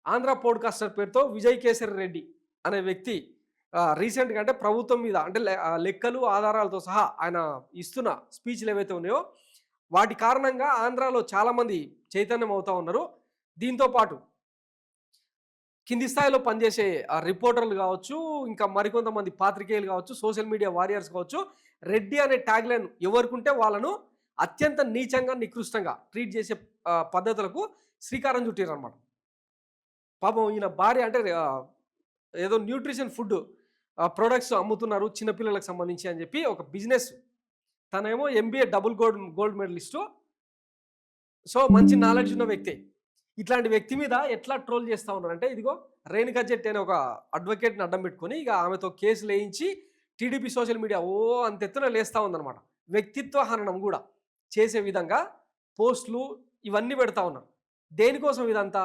ఆంధ్ర పోడ్‌కాస్టర్ పేరుతో విజయ్ కేసరి రెడ్డి అనే వ్యక్తి రీసెంట్‌గా అంటే ప్రభుత్వం మీద అంటే లెక్కలు, ఆధారాలతో సహా ఆయన ఇస్తున్న స్పీచ్‌లు ఏవైతే ఉన్నాయో, వాటి కారణంగా ఆంధ్రాలో చాలామంది చైతన్యం అవుతా ఉన్నారు. దీంతో పాటు కింది స్థాయిలో పనిచేసే రిపోర్టర్లు కావచ్చు, ఇంకా మరికొంతమంది పాత్రికేయులు కావచ్చు, సోషల్ మీడియా వారియర్స్ కావచ్చు, రెడ్డి అనే ట్యాగ్‌లైన్ ఎవరికుంటే వాళ్ళను అత్యంత నీచంగా, నికృష్టంగా ట్రీట్ చేసే పద్ధతులకు శ్రీకారం చుట్టిర్రనమాట. పాపం ఈయన భార్య అంటే ఏదో న్యూట్రిషన్ ఫుడ్ ప్రొడక్ట్స్ అమ్ముతున్నారు చిన్న పిల్లలకు సంబంధించి అని చెప్పి ఒక బిజినెస్. తనేమో MBA double gold medallist. So, మంచి నాలెడ్జ్ ఉన్న వ్యక్తే. ఇట్లాంటి వ్యక్తి మీద ఎట్లా ట్రోల్ చేస్తా ఉన్నారంటే, ఇదిగో రేణుకా జెట్టి అనే ఒక అడ్వకేట్‌ని అడ్డం పెట్టుకొని, ఇక ఆమెతో కేసులేయించి టీడీపీ సోషల్ మీడియా అంతెత్తున లేస్తా ఉందనమాట. వ్యక్తిత్వ హననం గూడా చేసే విధంగా పోస్ట్‌లు ఇవన్నీ పెడతా ఉన్నారు. దేనికోసం ఇదంతా?